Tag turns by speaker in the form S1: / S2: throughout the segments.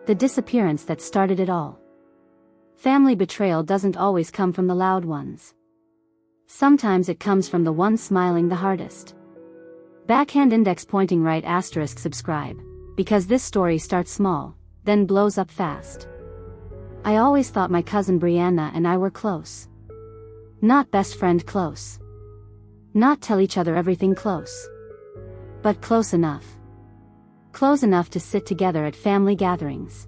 S1: The disappearance that started it all. Family betrayal doesn't always come from the loud ones. Sometimes it comes from the one smiling the hardest. Backhand index pointing right asterisk subscribe, because this story starts small, then blows up fast. I always thought my cousin Brianna and I were close. Not best friend close. Not tell each other everything close. But close enough. Close enough to sit together at family gatherings.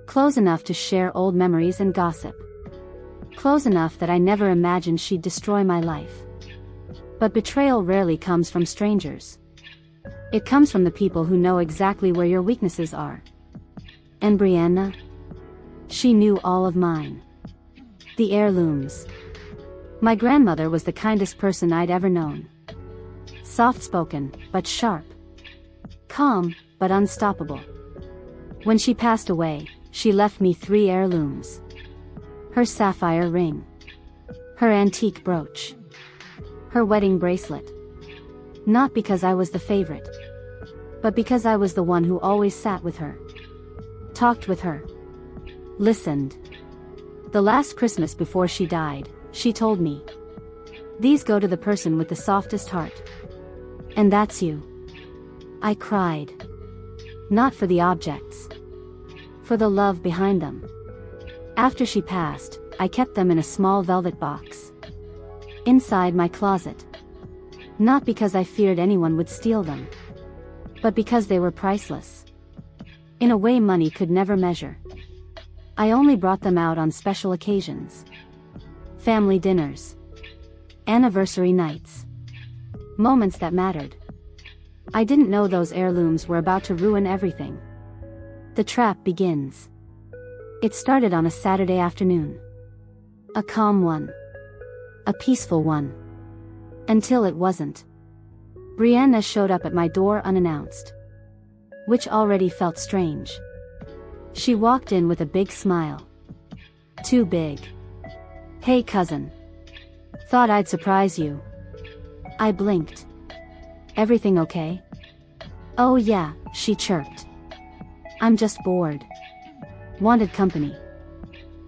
S1: Close enough to share old memories and gossip. Close enough that I never imagined she'd destroy my life. But betrayal rarely comes from strangers. It comes from the people who know exactly where your weaknesses are. And Brianna? She knew all of mine. The heirlooms. My grandmother was the kindest person I'd ever known. Soft-spoken, but sharp. Calm, but unstoppable. When she passed away, she left me 3 heirlooms. Her sapphire ring. Her antique brooch. Her wedding bracelet. Not because I was the favorite. But because I was the one who always sat with her. Talked with her. Listened. The last Christmas before she died, she told me. These go to the person with the softest heart. And that's you. I cried. Not for the objects. For the love behind them. After she passed, I kept them in a small velvet box. Inside my closet. Not because I feared anyone would steal them. But because they were priceless. In a way money could never measure. I only brought them out on special occasions. Family dinners. Anniversary nights. Moments that mattered. I didn't know those heirlooms were about to ruin everything. The trap begins. It started on a Saturday afternoon. A calm one. A peaceful one. Until it wasn't. Brianna showed up at my door unannounced. Which already felt strange. She walked in with a big smile. Too big. Hey cousin. Thought I'd surprise you. I blinked. Everything okay? Oh yeah, she chirped. I'm just bored. Wanted company.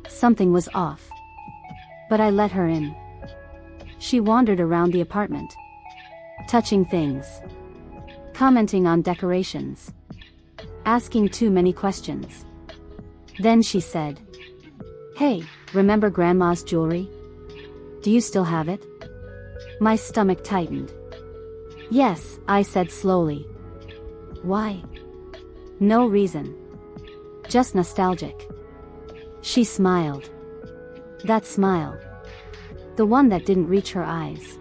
S1: Something was off. But I let her in. She wandered around the apartment. Touching things. Commenting on decorations. Asking too many questions. Then she said, "Hey, remember Grandma's jewelry? Do you still have it?" My stomach tightened. "Yes," I said slowly. "Why?" "No reason. Just nostalgic." She smiled. That smile. The one that didn't reach her eyes.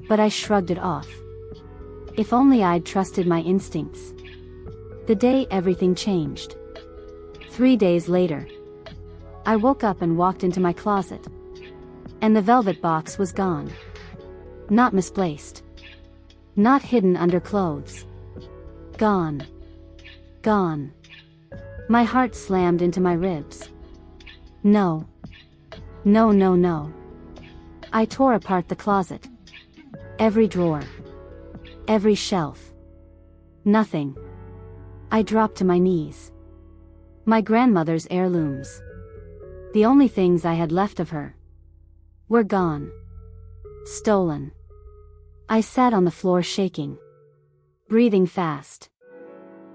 S1: But I shrugged it off. If only I'd trusted my instincts. The day everything changed. 3 days later. I woke up and walked into my closet. And the velvet box was gone. Not misplaced. Not hidden under clothes. Gone. Gone. My heart slammed into my ribs. No. No, no, no. I tore apart the closet. Every drawer. Every shelf. Nothing. I dropped to my knees. My grandmother's heirlooms. The only things I had left of her. Were gone. Stolen. I sat on the floor shaking. Breathing fast.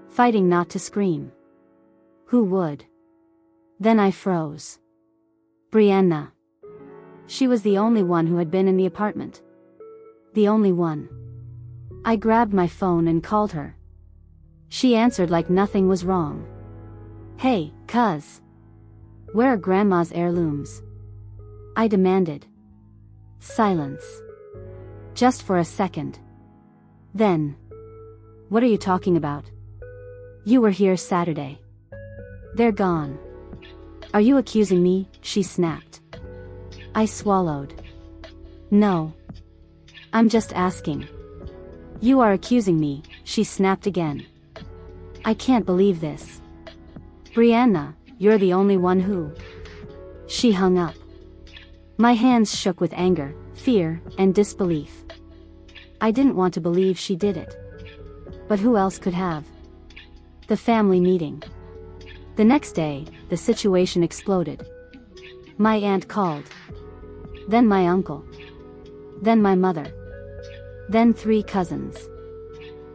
S1: Fighting not to scream. Who would? Then I froze. Brianna. She was the only one who had been in the apartment. The only one. I grabbed my phone and called her. She answered like nothing was wrong. "Hey, cuz. Where are Grandma's heirlooms?" I demanded. Silence. Just for a second. Then. "What are you talking about? You were here Saturday. They're gone." "Are you accusing me?" she snapped. I swallowed. "No. I'm just asking." "You are accusing me," she snapped again. "I can't believe this. Brianna, you're the only one who..." She hung up. My hands shook with anger, fear, and disbelief. I didn't want to believe she did it. But who else could have? The family meeting. The next day, the situation exploded. My aunt called. Then my uncle. Then my mother. Then 3 cousins.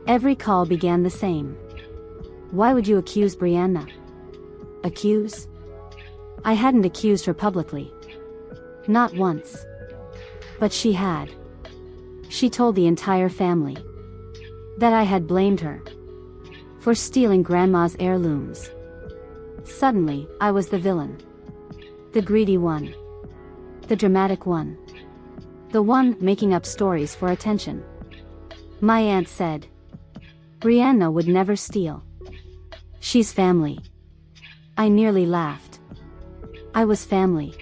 S1: Every call began the same. Why would you accuse Brianna? Accuse? I hadn't accused her publicly. Not once. But she had. She told the entire family that I had blamed her for stealing Grandma's heirlooms. Suddenly, I was the villain. The greedy one. The dramatic one. The one making up stories for attention. My aunt said, Brianna would never steal. She's family. I nearly laughed. I was family.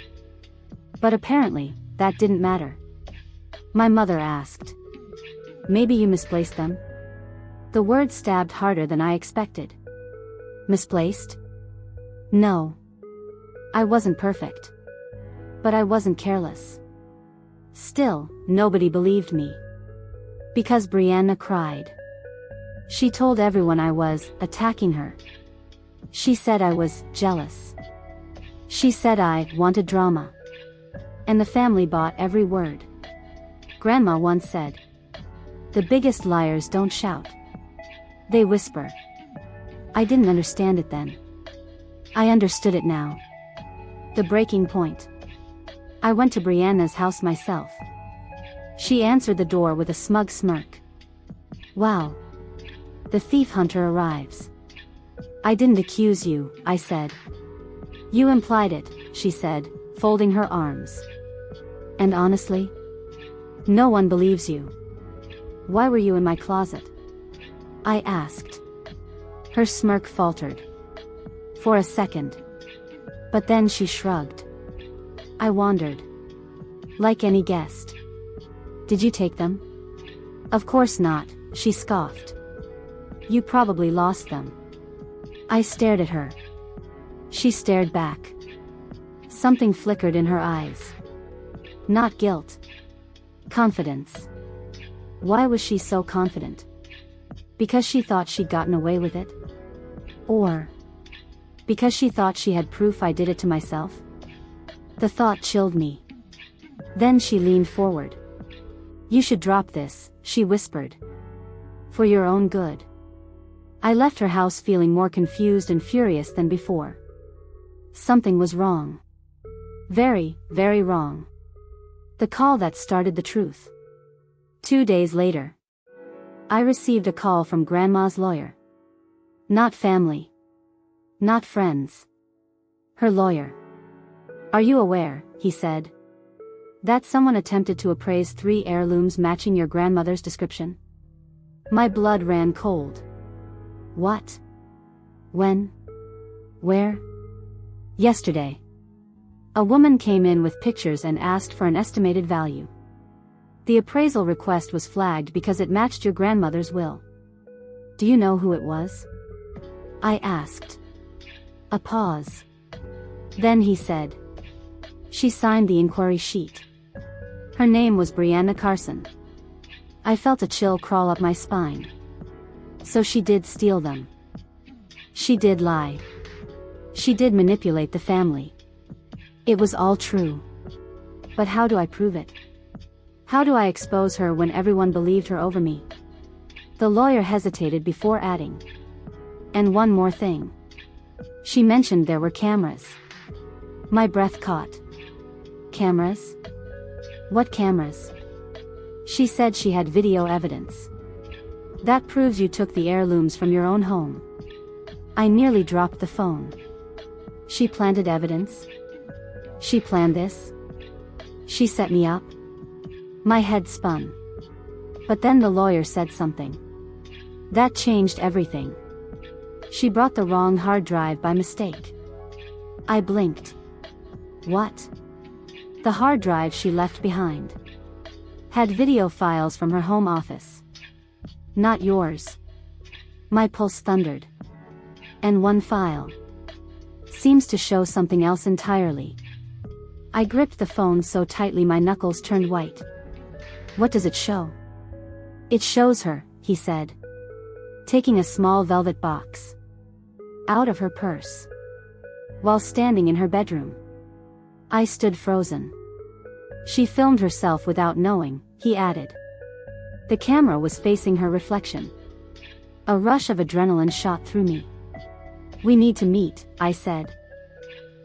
S1: But apparently, that didn't matter. My mother asked, maybe you misplaced them? The word stabbed harder than I expected. Misplaced? No. I wasn't perfect. But I wasn't careless. Still, nobody believed me. Because Brianna cried. She told everyone I was attacking her. She said I was jealous. She said I wanted drama. And the family bought every word. Grandma once said, the biggest liars don't shout. They whisper. I didn't understand it then. I understood it now. The breaking point. I went to Brianna's house myself. She answered the door with a smug smirk. Wow. The thief hunter arrives. I didn't accuse you, I said. You implied it, she said, folding her arms. And honestly? No one believes you. Why were you in my closet? I asked. Her smirk faltered. For a second. But then she shrugged. I wondered. Like any guest. Did you take them? Of course not, she scoffed. You probably lost them. I stared at her. She stared back. Something flickered in her eyes. Not guilt. Confidence. Why was she so confident? Because she thought she'd gotten away with it? Or because she thought she had proof I did it to myself? The thought chilled me. Then she leaned forward. You should drop this, she whispered. For your own good. I left her house feeling more confused and furious than before. Something was wrong. Very, very wrong. The call that started the truth. 2 days later, I received a call from Grandma's lawyer. Not family. Not friends. Her lawyer. Are you aware, he said, that someone attempted to appraise 3 heirlooms matching your grandmother's description? My blood ran cold. What? When? Where? Yesterday. A woman came in with pictures and asked for an estimated value. The appraisal request was flagged because it matched your grandmother's will. Do you know who it was? I asked. A pause. Then he said. She signed the inquiry sheet. Her name was Brianna Carson. I felt a chill crawl up my spine. So she did steal them. She did lie. She did manipulate the family. It was all true. But how do I prove it? How do I expose her when everyone believed her over me? The lawyer hesitated before adding. And one more thing. She mentioned there were cameras. My breath caught. Cameras? What cameras? She said she had video evidence. That proves you took the heirlooms from your own home. I nearly dropped the phone. She planted evidence? She planned this? She set me up? My head spun. But then the lawyer said something. That changed everything. She brought the wrong hard drive by mistake. I blinked. What? The hard drive she left behind had video files from her home office. Not yours. My pulse thundered. And one file seems to show something else entirely. I gripped the phone so tightly my knuckles turned white. What does it show? It shows her, he said, taking a small velvet box out of her purse. while standing in her bedroom. I stood frozen. She filmed herself without knowing, he added. The camera was facing her reflection. A rush of adrenaline shot through me. We need to meet, I said.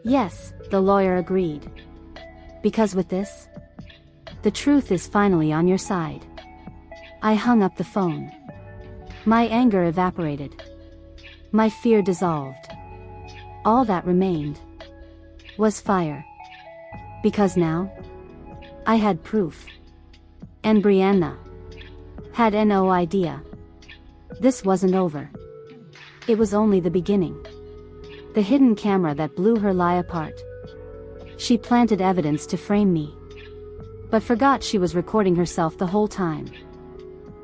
S1: Yes, the lawyer agreed. Because with this, the truth is finally on your side. I hung up the phone. My anger evaporated. My fear dissolved. All that remained was fire. Because now, I had proof. And Brianna had no idea. This wasn't over. It was only the beginning. The hidden camera that blew her lie apart. She planted evidence to frame me, but forgot she was recording herself the whole time.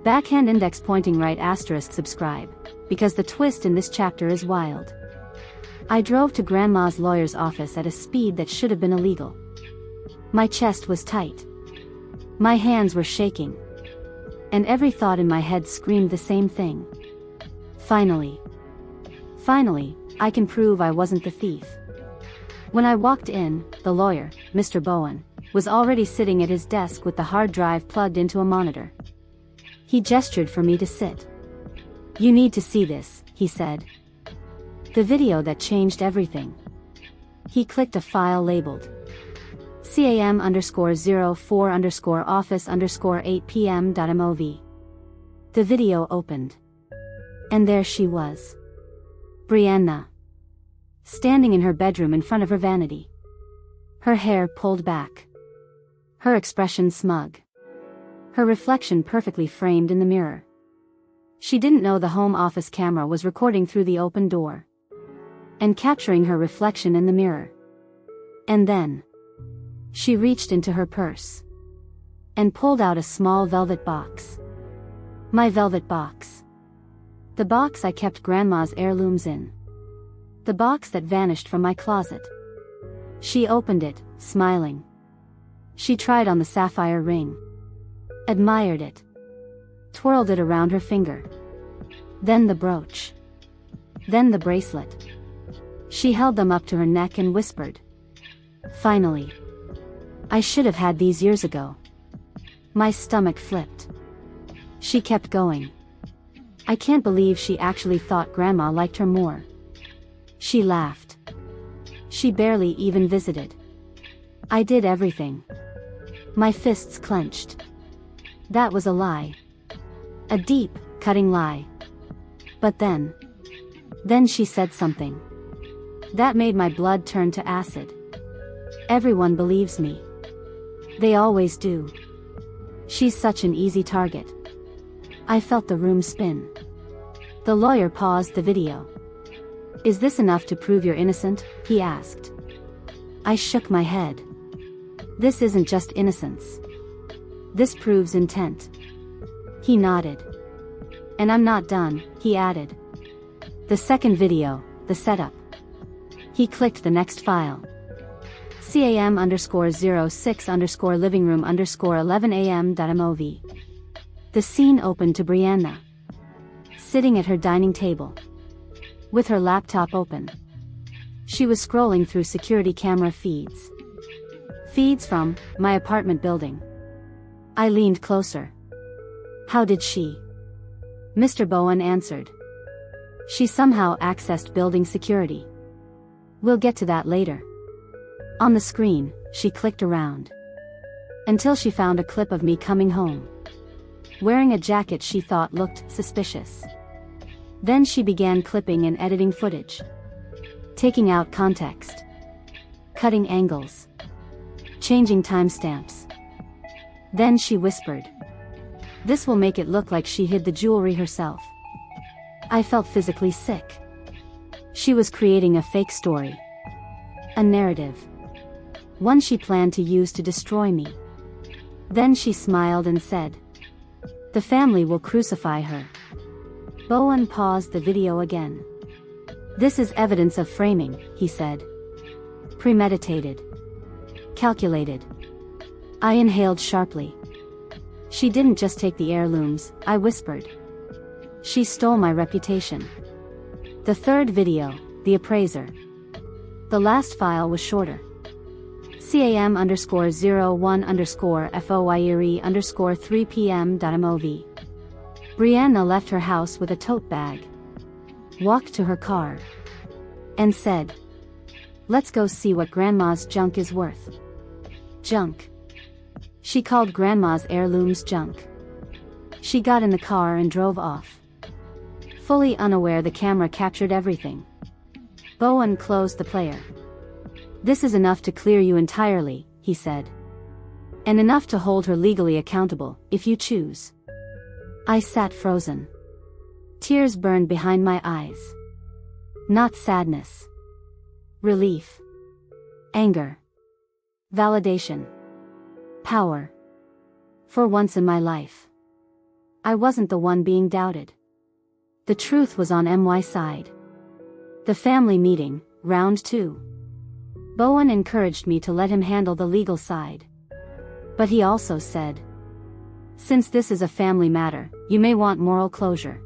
S1: Backhand index pointing right asterisk subscribe, because the twist in this chapter is wild. I drove to Grandma's lawyer's office at a speed that should have been illegal. My chest was tight. My hands were shaking. And every thought in my head screamed the same thing. Finally, I can prove I wasn't the thief. When I walked in, the lawyer, Mr. Bowen, was already sitting at his desk with the hard drive plugged into a monitor. He gestured for me to sit. You need to see this, he said. The video that changed everything. He clicked a file labeled CAM_04_office_8pm.mov. The video opened. And there she was. Brianna. Standing in her bedroom in front of her vanity. Her hair pulled back. Her expression smug. Her reflection perfectly framed in the mirror. She didn't know the home office camera was recording through the open door. And capturing her reflection in the mirror. And then she reached into her purse and pulled out a small velvet box. My velvet box. The box I kept Grandma's heirlooms in. The box that vanished from my closet. She opened it, smiling. She tried on the sapphire ring. Admired it. Twirled it around her finger. Then the brooch. Then the bracelet. She held them up to her neck and whispered. Finally. I should have had these years ago. My stomach flipped. She kept going. I can't believe she actually thought Grandma liked her more. She laughed. She barely even visited. I did everything. My fists clenched. That was a lie. A deep, cutting lie. But then she said something that made my blood turn to acid. Everyone believes me. They always do. She's such an easy target. I felt the room spin. The lawyer paused the video. Is this enough to prove you're innocent? He asked. I shook my head. This isn't just innocence. This proves intent. He nodded. And I'm not done, he added. The second video, the setup. He clicked the next file. CAM_06_living_room_11am.mov. The scene opened to Brianna. Sitting at her dining table. With her laptop open. She was scrolling through security camera feeds. Feeds from my apartment building. I leaned closer. How did she? Mr. Bowen answered. She somehow accessed building security. We'll get to that later. On the screen, she clicked around. Until she found a clip of me coming home. Wearing a jacket she thought looked suspicious. Then she began clipping and editing footage. Taking out context. Cutting angles. Changing timestamps. Then she whispered. This will make it look like she hid the jewelry herself. I felt physically sick. She was creating a fake story. A narrative. One she planned to use to destroy me. Then she smiled and said, the family will crucify her. Bowen paused the video again. This is evidence of framing, he said. Premeditated. Calculated. I inhaled sharply. She didn't just take the heirlooms, I whispered. She stole my reputation. The third video, the appraiser. The last file was shorter. CAM_01_FOYERE_3 PM.MOV. Brianna left her house with a tote bag, walked to her car, and said, "Let's go see what Grandma's junk is worth." Junk. She called Grandma's heirlooms junk. She got in the car and drove off. Fully unaware the camera captured everything. Bowen closed the player. "This is enough to clear you entirely," he said. "And enough to hold her legally accountable, if you choose." I sat frozen. Tears burned behind my eyes. Not sadness. Relief. Anger. Validation. Power. For once in my life, I wasn't the one being doubted. The truth was on my side. The family meeting, round 2. Bowen encouraged me to let him handle the legal side. But he also said, "Since this is a family matter, you may want moral closure."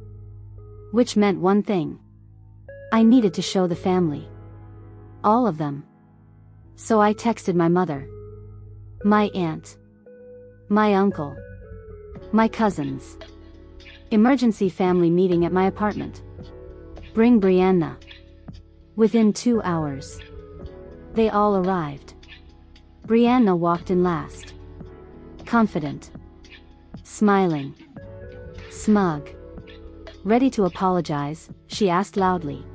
S1: Which meant one thing. I needed to show the family. All of them. So I texted my mother, my aunt, my uncle, my cousins. Emergency family meeting at my apartment. Bring Brianna. Within 2 hours. They all arrived. Brianna walked in last. Confident. Smiling. Smug. Ready to apologize, she asked loudly.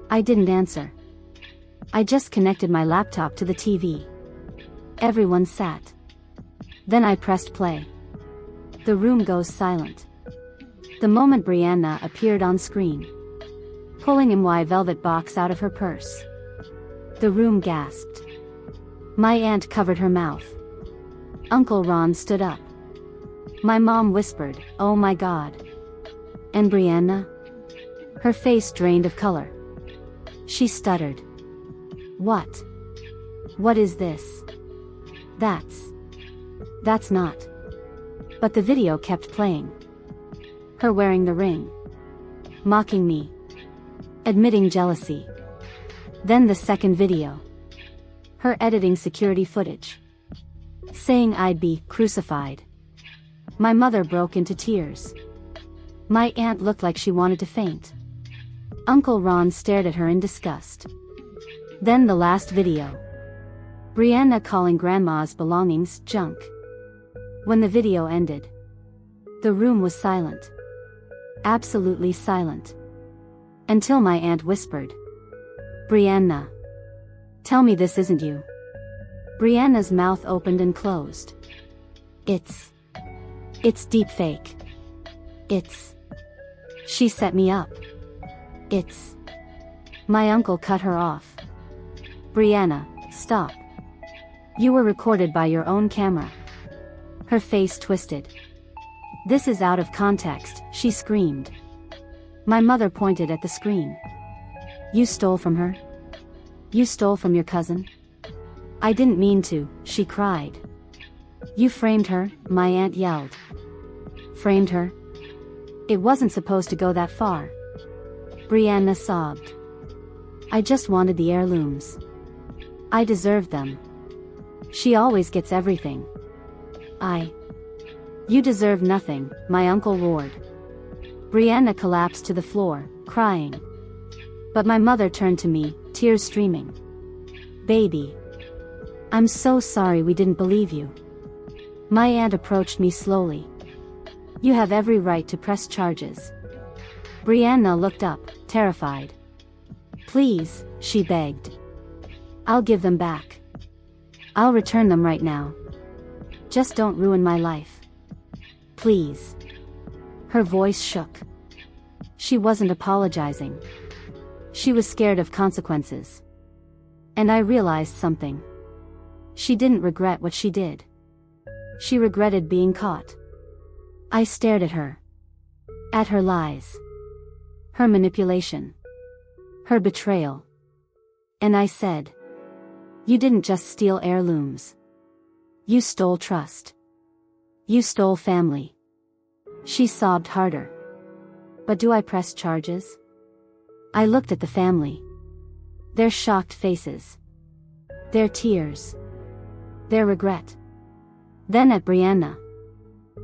S1: I didn't answer. I just connected my laptop to the TV. Everyone sat. Then I pressed play. The room goes silent. The moment Brianna appeared on screen, pulling my velvet box out of her purse. The room gasped. My aunt covered her mouth. Uncle Ron stood up. My mom whispered, "Oh my God." And Brianna? Her face drained of color. She stuttered. "What? What is this? That's not." But the video kept playing. Her wearing the ring. Mocking me. Admitting jealousy. Then the second video. Her editing security footage. Saying I'd be crucified. My mother broke into tears. My aunt looked like she wanted to faint. Uncle Ron stared at her in disgust. Then the last video. Brianna calling Grandma's belongings junk. When the video ended, the room was silent. Absolutely silent. Until my aunt whispered, "Brianna, tell me this isn't you." Brianna's mouth opened and closed. It's deep fake. She set me up. My uncle cut her off. "Brianna, stop. You were recorded by your own camera." Her face twisted. "This is out of context," she screamed. My mother pointed at the screen. "You stole from her? You stole from your cousin?" "I didn't mean to," she cried. "You framed her," my aunt yelled. "Framed her? It wasn't supposed to go that far." Brianna sobbed. "I just wanted the heirlooms. I deserved them. She always gets everything. You deserve nothing," my uncle roared. Brianna collapsed to the floor, crying. But my mother turned to me, tears streaming. "Baby. I'm so sorry we didn't believe you." My aunt approached me slowly. "You have every right to press charges." Brianna looked up, terrified. "Please," she begged. "I'll give them back. I'll return them right now. Just don't ruin my life. Please." Her voice shook. She wasn't apologizing. She was scared of consequences. And I realized something. She didn't regret what she did. She regretted being caught. I stared at her. At her lies. Her manipulation. Her betrayal. And I said, "You didn't just steal heirlooms. You stole trust. You stole family." She sobbed harder. "But do I press charges?" I looked at the family. Their shocked faces. Their tears. Their regret. Then at Brianna.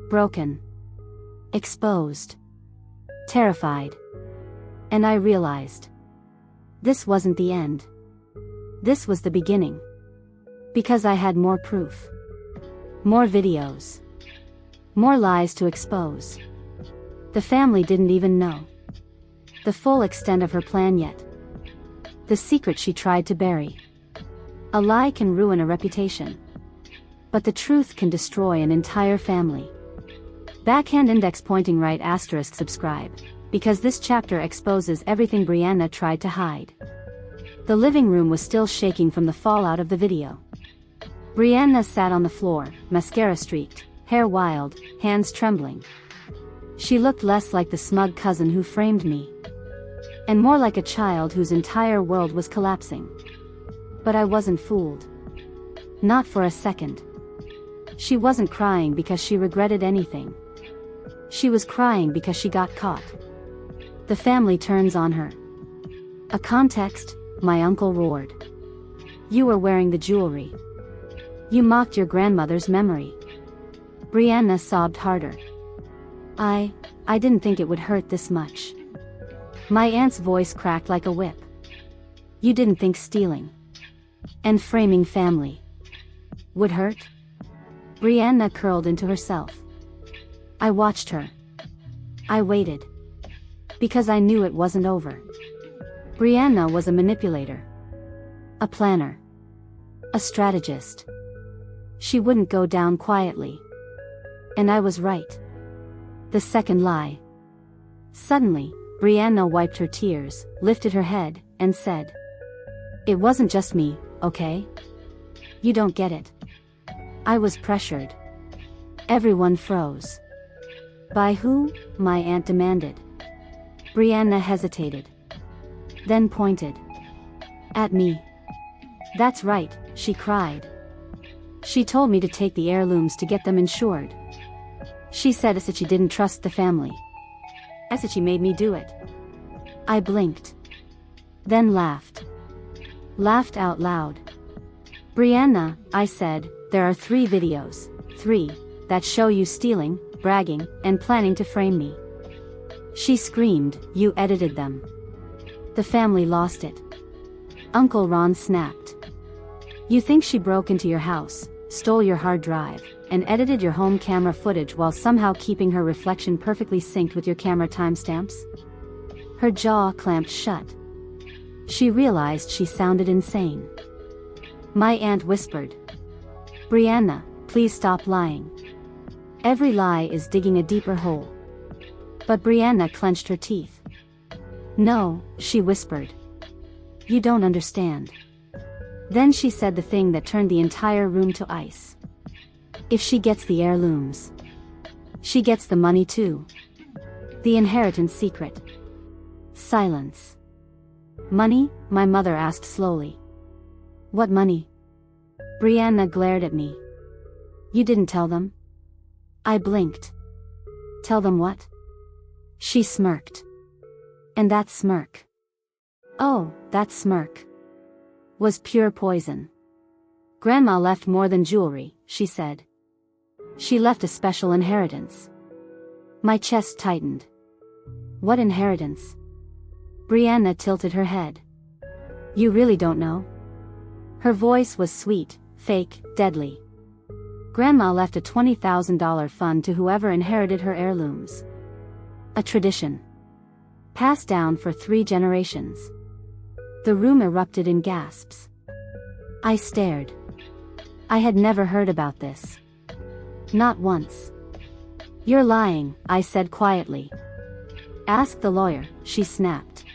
S1: Broken. Exposed. Terrified. And I realized. This wasn't the end. This was the beginning. Because I had more proof. More videos. More lies to expose. The family didn't even know the full extent of her plan yet. The secret she tried to bury. A lie can ruin a reputation. But the truth can destroy an entire family. Backhand index pointing right asterisk subscribe, because this chapter exposes everything Brianna tried to hide. The living room was still shaking from the fallout of the video. Brianna sat on the floor, mascara streaked, hair wild, hands trembling. She looked less like the smug cousin who framed me, and more like a child whose entire world was collapsing. But I wasn't fooled. Not for a second. She wasn't crying because she regretted anything. She was crying because she got caught. The family turns on her. A context, my uncle roared. You were wearing the jewelry. You mocked your grandmother's memory. Brianna sobbed harder. I didn't think it would hurt this much. My aunt's voice cracked like a whip. You didn't think stealing and framing family would hurt? Brianna curled into herself. I watched her. I waited. Because I knew it wasn't over. Brianna was a manipulator. A planner. A strategist. She wouldn't go down quietly. And I was right. The second lie. Suddenly, Brianna wiped her tears, lifted her head, and said, "It wasn't just me, okay? You don't get it. I was pressured." Everyone froze. By who? My aunt demanded. Brianna hesitated. Then pointed. At me. That's right, she cried. She told me to take the heirlooms to get them insured. She said that she didn't trust the family. I said she made me do it. I blinked. Then laughed. Laughed out loud. Brianna, I said, there are 3 videos, 3, that show you stealing, bragging, and planning to frame me. She screamed, you edited them. The family lost it. Uncle Ron snapped. You think she broke into your house, stole your hard drive, and edited your home camera footage while somehow keeping her reflection perfectly synced with your camera timestamps? Her jaw clamped shut. She realized she sounded insane. My aunt whispered. Brianna, please stop lying. Every lie is digging a deeper hole. But Brianna clenched her teeth. No, she whispered. You don't understand. Then she said the thing that turned the entire room to ice. If she gets the heirlooms, she gets the money too. The inheritance secret. Silence. Money? My mother asked slowly. What money? Brianna glared at me. You didn't tell them? I blinked. Tell them what? She smirked. And that smirk. Oh, that smirk. Was pure poison. Grandma left more than jewelry, she said. She left a special inheritance. My chest tightened. What inheritance? Brianna tilted her head. You really don't know? Her voice was sweet, fake, deadly. Grandma left a $20,000 fund to whoever inherited her heirlooms. A tradition. Passed down for 3 generations. The room erupted in gasps. I stared. I had never heard about this. Not once. You're lying, I said quietly. Ask the lawyer, she snapped.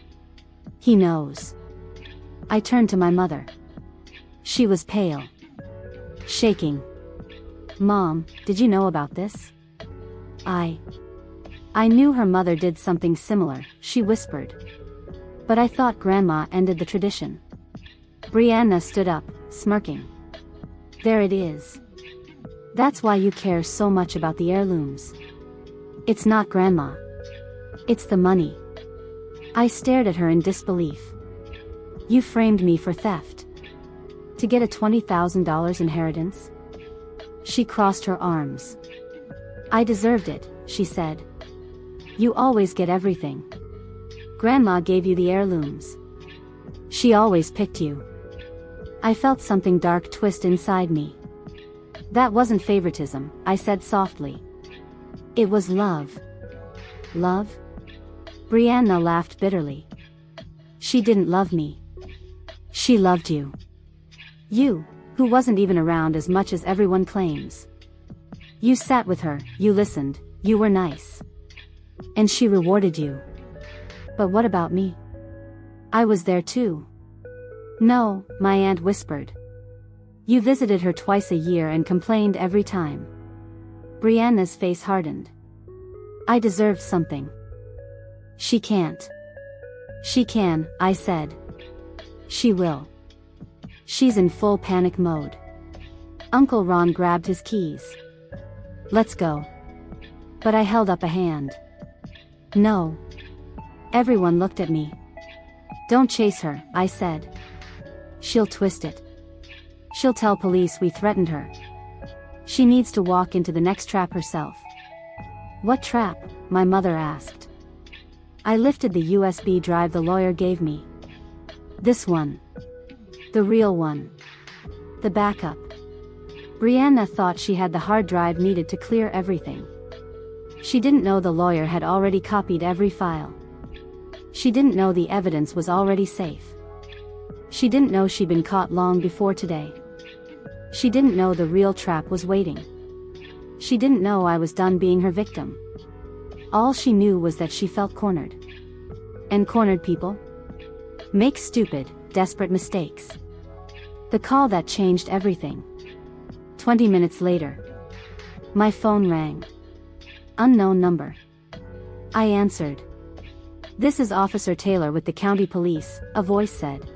S1: He knows. I turned to my mother. She was pale. Shaking. Mom, did you know about this? I knew her mother did something similar, she whispered. But I thought Grandma ended the tradition. Brianna stood up, smirking. There it is. That's why you care so much about the heirlooms. It's not Grandma. It's the money. I stared at her in disbelief. You framed me for theft. To get a $20,000 inheritance? She crossed her arms. I deserved it, she said. You always get everything. Grandma gave you the heirlooms. She always picked you. I felt something dark twist inside me. That wasn't favoritism, I said softly. It was love. Love? Brianna laughed bitterly. She didn't love me. She loved you. You, who wasn't even around as much as everyone claims. You sat with her, you listened, you were nice. And she rewarded you. But what about me? I was there too. No, my aunt whispered. You visited her twice a year and complained every time. Brianna's face hardened. I deserved something. She can't. She can, I said. She will. She's in full panic mode. Uncle Ron grabbed his keys. Let's go. But I held up a hand. No. Everyone looked at me. Don't chase her, I said. She'll twist it. She'll tell police we threatened her. She needs to walk into the next trap herself. What trap? My mother asked. I lifted the USB drive the lawyer gave me. This one. The real one. The backup. Brianna thought she had the hard drive needed to clear everything. She didn't know the lawyer had already copied every file. She didn't know the evidence was already safe. She didn't know she'd been caught long before today. She didn't know the real trap was waiting. She didn't know I was done being her victim. All she knew was that she felt cornered. And cornered people make stupid, desperate mistakes. The call that changed everything. 20 minutes later. My phone rang. Unknown number. I answered. This is Officer Taylor with the county police, a voice said.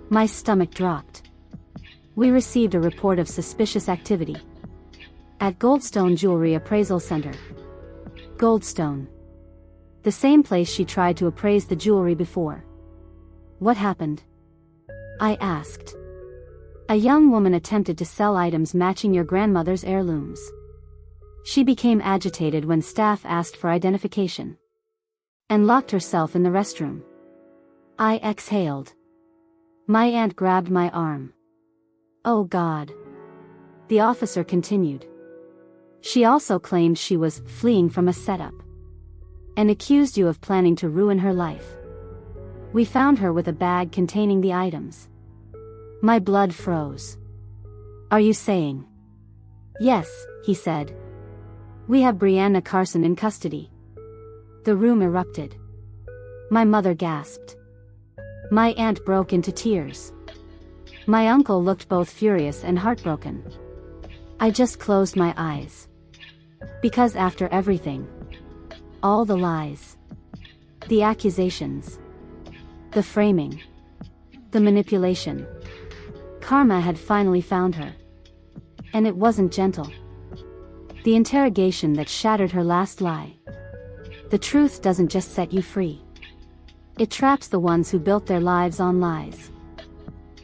S1: My stomach dropped. We received a report of suspicious activity. At Goldstone Jewelry Appraisal Center. Goldstone. The same place she tried to appraise the jewelry before. What happened? I asked. A young woman attempted to sell items matching your grandmother's heirlooms. She became agitated when staff asked for identification. And locked herself in the restroom. I exhaled. My aunt grabbed my arm. Oh God. The officer continued. She also claimed she was fleeing from a setup. And accused you of planning to ruin her life. We found her with a bag containing the items. My blood froze. Are you saying? Yes, he said. We have Brianna Carson in custody. The room erupted. My mother gasped. My aunt broke into tears. My uncle looked both furious and heartbroken. I just closed my eyes. Because after everything, all the lies, the accusations, the framing, the manipulation, karma had finally found her. And it wasn't gentle. The interrogation that shattered her last lie. The truth doesn't just set you free. It traps the ones who built their lives on lies.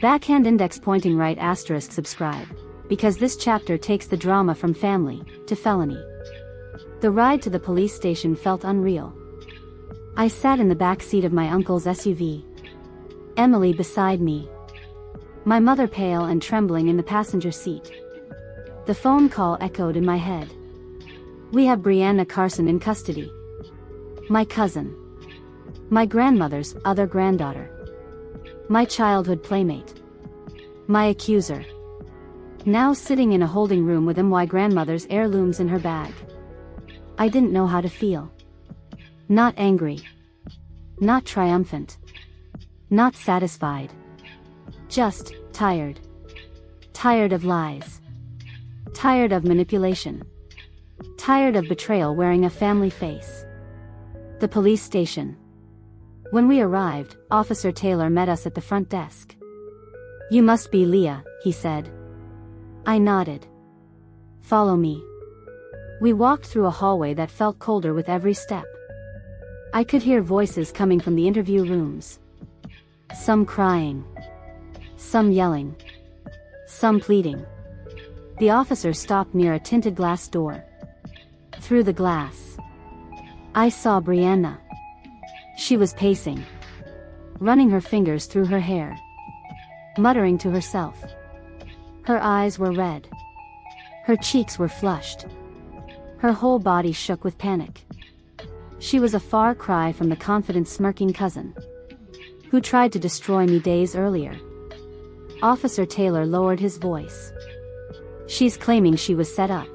S1: Backhand index pointing right asterisk subscribe, because this chapter takes the drama from family to felony. The ride to the police station felt unreal. I sat in the back seat of my uncle's SUV. Emily beside me. My mother pale and trembling in the passenger seat. The phone call echoed in my head. We have Brianna Carson in custody. My cousin. My grandmother's other granddaughter. My childhood playmate. My accuser. Now sitting in a holding room with my grandmother's heirlooms in her bag. I didn't know how to feel. Not angry. Not triumphant. Not satisfied. Just tired. Tired of lies. Tired of manipulation. Tired of betrayal wearing a family face. The police station. When we arrived, Officer Taylor met us at the front desk. You must be Leah, he said. I nodded. Follow me. We walked through a hallway that felt colder with every step. I could hear voices coming from the interview rooms. Some crying. Some yelling. Some pleading. The officer stopped near a tinted glass door. Through the glass, I saw Brianna. She was pacing, running her fingers through her hair, muttering to herself. Her eyes were red. Her cheeks were flushed. Her whole body shook with panic. She was a far cry from the confident smirking cousin who tried to destroy me days earlier. Officer Taylor lowered his voice. She's claiming she was set up.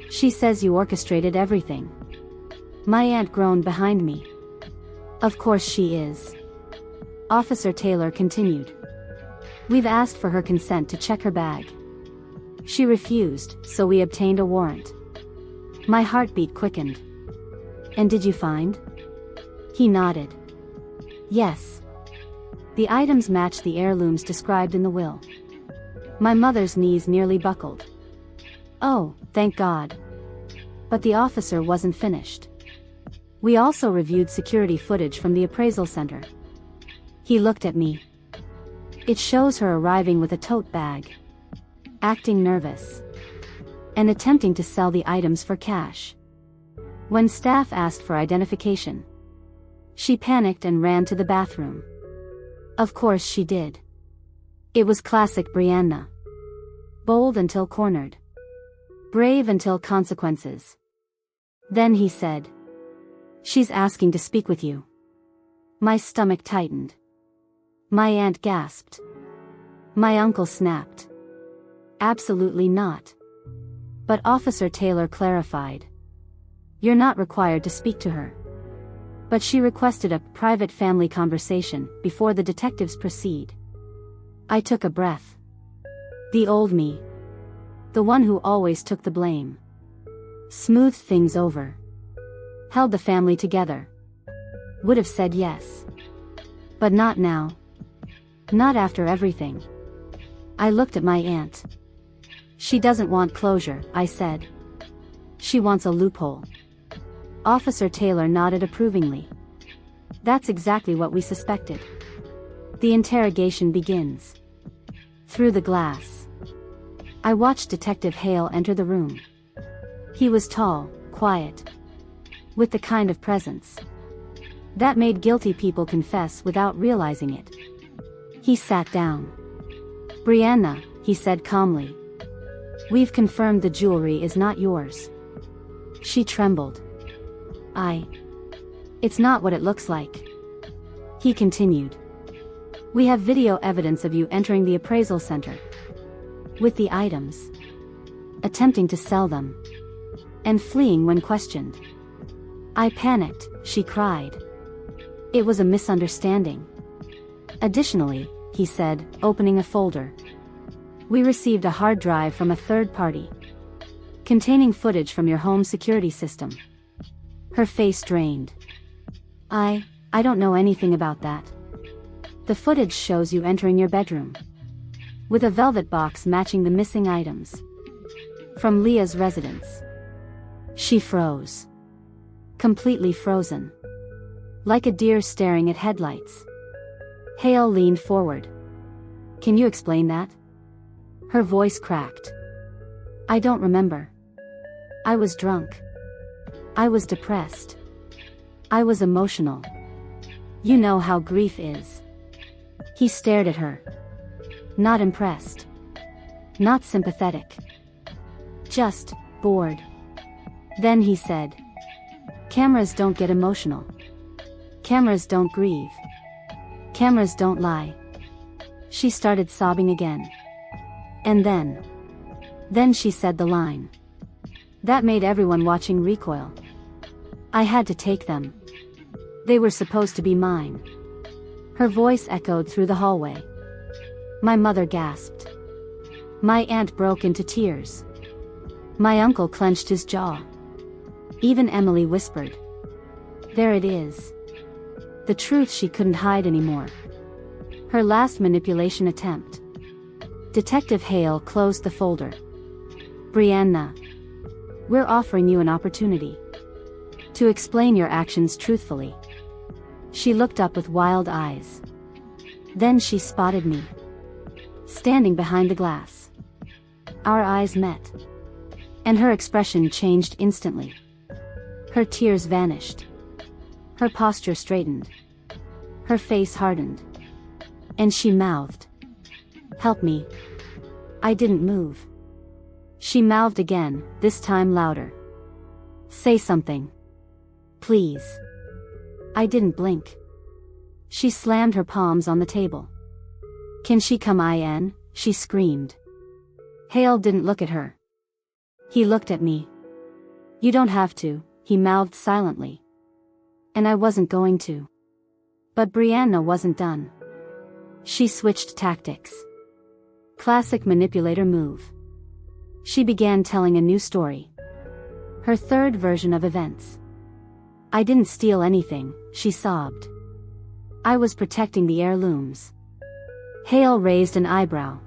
S1: She says you orchestrated everything. My aunt groaned behind me. Of course she is. Officer Taylor continued. We've asked for her consent to check her bag. She refused, so we obtained a warrant. My heartbeat quickened. And did you find? He nodded. Yes. The items matched the heirlooms described in the will. My mother's knees nearly buckled. Oh, thank God. But the officer wasn't finished. We also reviewed security footage from the appraisal center. He looked at me. It shows her arriving with a tote bag, acting nervous, and attempting to sell the items for cash. When staff asked for identification, she panicked and ran to the bathroom. Of course she did. It was classic Brianna. Bold until cornered. Brave until consequences. Then he said, "She's asking to speak with you." My stomach tightened. My aunt gasped. My uncle snapped. Absolutely not. But Officer Taylor clarified. You're not required to speak to her. But she requested a private family conversation before the detectives proceed. I took a breath. The old me. The one who always took the blame. Smoothed things over. Held the family together. Would have said yes. But not now. Not after everything. I looked at my aunt. She doesn't want closure, I said. She wants a loophole. Officer Taylor nodded approvingly. That's exactly what we suspected. The interrogation begins. Through the glass, I watched Detective Hale enter the room. He was tall, quiet, with the kind of presence that made guilty people confess without realizing it. He sat down. Brianna, he said calmly. We've confirmed the jewelry is not yours. She trembled. It's not what it looks like. He continued. We have video evidence of you entering the appraisal center with the items, attempting to sell them, and fleeing when questioned. I panicked, she cried. It was a misunderstanding. Additionally, he said, opening a folder. We received a hard drive from a third party, containing footage from your home security system. Her face drained. I don't know anything about that. The footage shows you entering your bedroom, with a velvet box matching the missing items from Leah's residence. She froze. Completely frozen. Like a deer staring at headlights. Hale leaned forward. Can you explain that? Her voice cracked. I don't remember. I was drunk. I was depressed. I was emotional. You know how grief is. He stared at her. Not impressed. Not sympathetic. Just bored. Then he said, cameras don't get emotional. Cameras don't grieve. Cameras don't lie. She started sobbing again. And then she said the line that made everyone watching recoil. I had to take them. They were supposed to be mine. Her voice echoed through the hallway. My mother gasped. My aunt broke into tears. My uncle clenched his jaw. Even Emily whispered. There it is. The truth she couldn't hide anymore. Her last manipulation attempt. Detective Hale closed the folder. Brianna, we're offering you an opportunity to explain your actions truthfully. She looked up with wild eyes. Then she spotted me, standing behind the glass. Our eyes met, and her expression changed instantly. Her tears vanished. Her posture straightened. Her face hardened. And she mouthed, "Help me." I didn't move. She mouthed again, this time louder. "Say something. Please." I didn't blink. She slammed her palms on the table. "Can she come in?" she screamed. Hale didn't look at her. He looked at me. "You don't have to," he mouthed silently. And I wasn't going to. But Brianna wasn't done. She switched tactics. Classic manipulator move. She began telling a new story. Her third version of events. "I didn't steal anything," she sobbed. "I was protecting the heirlooms." Hale raised an eyebrow.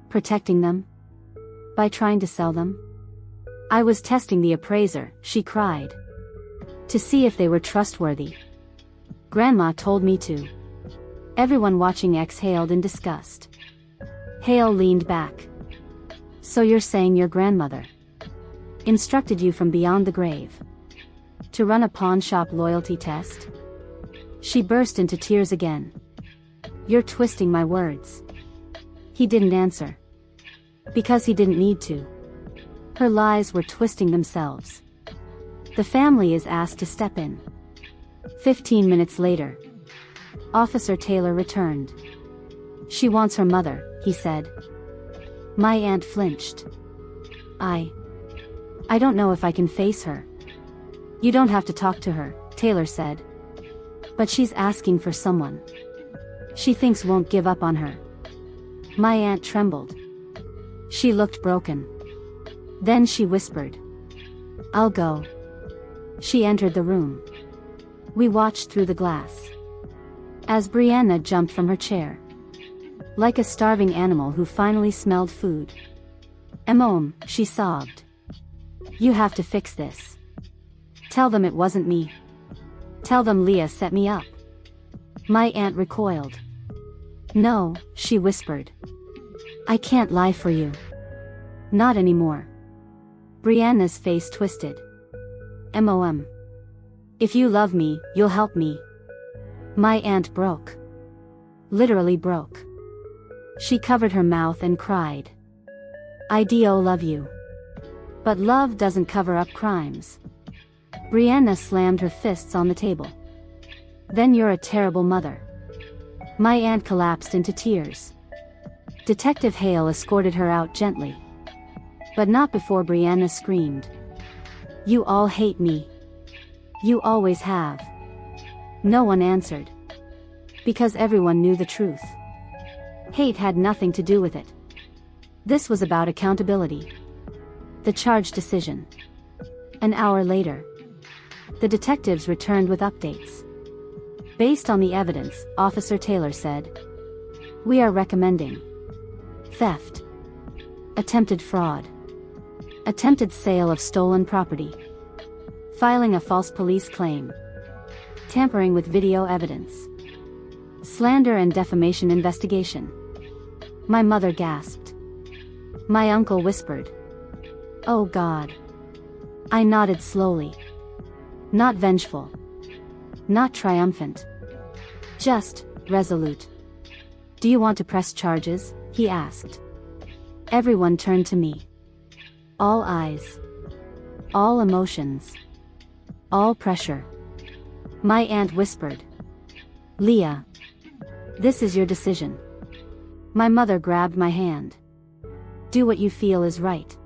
S1: "Protecting them? By trying to sell them?" "I was testing the appraiser," she cried. "To see if they were trustworthy. Grandma told me to." Everyone watching exhaled in disgust. Hale leaned back. "So you're saying your grandmother instructed you from beyond the grave to run a pawn shop loyalty test?" She burst into tears again. "You're twisting my words." He didn't answer. Because he didn't need to. Her lies were twisting themselves. The family is asked to step in. 15 minutes later. Officer Taylor returned. "She wants her mother," he said. My aunt flinched. I don't know if I can face her." "You don't have to talk to her," Taylor said. "But she's asking for someone she thinks won't give up on her." My aunt trembled. She looked broken. Then she whispered, "I'll go." She entered the room. We watched through the glass as Brianna jumped from her chair, like a starving animal who finally smelled food. "Mom," she sobbed. "You have to fix this. Tell them it wasn't me. Tell them Leah set me up." My aunt recoiled. "No," she whispered. "I can't lie for you. Not anymore." Brianna's face twisted. "Mom. If you love me, you'll help me." My aunt broke. Literally broke. She covered her mouth and cried. "I do love you. But love doesn't cover up crimes." Brianna slammed her fists on the table. "Then you're a terrible mother." My aunt collapsed into tears. Detective Hale escorted her out gently. But not before Brianna screamed. "You all hate me. You always have." No one answered. Because everyone knew the truth. Hate had nothing to do with it. This was about accountability. The charge decision. An hour later. The detectives returned with updates. "Based on the evidence," Officer Taylor said, "we are recommending theft, attempted fraud, attempted sale of stolen property, filing a false police claim, tampering with video evidence, slander and defamation investigation." My mother gasped. My uncle whispered, "Oh God." I nodded slowly. Not vengeful. Not triumphant. Just resolute. "Do you want to press charges?" he asked. Everyone turned to me. All eyes. All emotions. All pressure. My aunt whispered, "Leah. This is your decision." My mother grabbed my hand. "Do what you feel is right."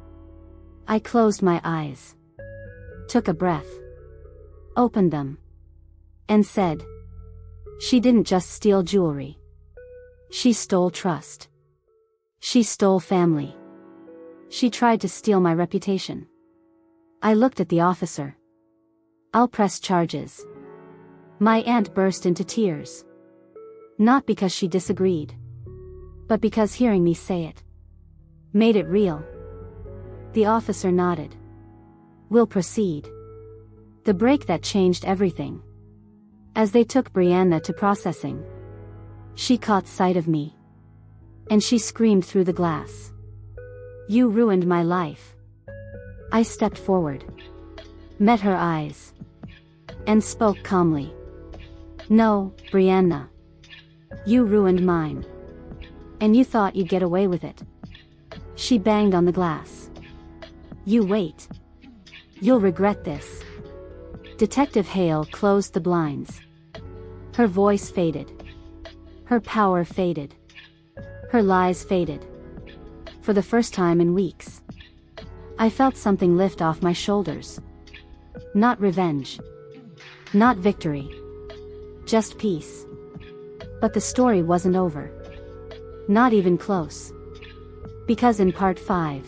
S1: I closed my eyes. Took a breath. Opened them. And said, "She didn't just steal jewelry. She stole trust. She stole family. She tried to steal my reputation." I looked at the officer. "I'll press charges." My aunt burst into tears. Not because she disagreed. But because hearing me say it made it real. The officer nodded. "We'll proceed." The break that changed everything. As they took Brianna to processing, She caught sight of me. And she screamed through the glass. "You ruined my life." I stepped forward, met her eyes, and spoke calmly. "No, Brianna. You ruined mine. And you thought you'd get away with it." She banged on the glass. "You wait. You'll regret this." Detective Hale closed the blinds. Her voice faded. Her power faded. Her lies faded. For the first time in weeks, I felt something lift off my shoulders. Not revenge. Not victory. Just peace. But the story wasn't over. Not even close. Because in part 5,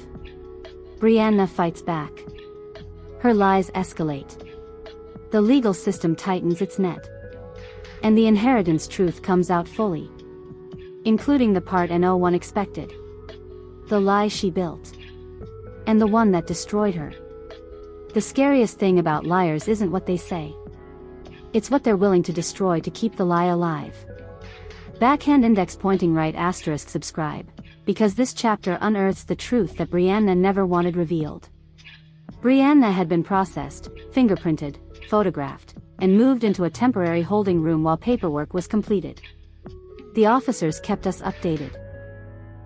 S1: Brianna fights back. Her lies escalate. The legal system tightens its net. And the inheritance truth comes out fully. Including the part no one expected. The lie she built. And the one that destroyed her. The scariest thing about liars isn't what they say. It's what they're willing to destroy to keep the lie alive. Backhand index pointing right asterisk subscribe, because this chapter unearths the truth that Brianna never wanted revealed. Brianna had been processed, fingerprinted, photographed, and moved into a temporary holding room while paperwork was completed. The officers kept us updated.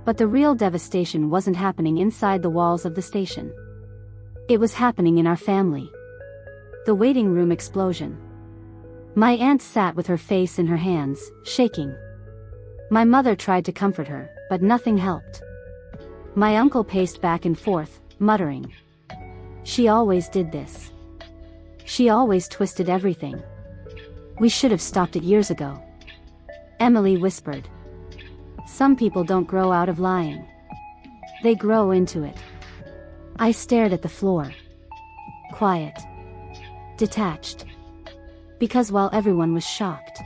S1: But the real devastation wasn't happening inside the walls of the station. It was happening in our family. The waiting room explosion. My aunt sat with her face in her hands, shaking. My mother tried to comfort her, but nothing helped. My uncle paced back and forth, muttering. "She always did this. She always twisted everything. We should have stopped it years ago." Emily whispered. "Some people don't grow out of lying. They grow into it." I stared at the floor. Quiet. Detached. Because while everyone was shocked,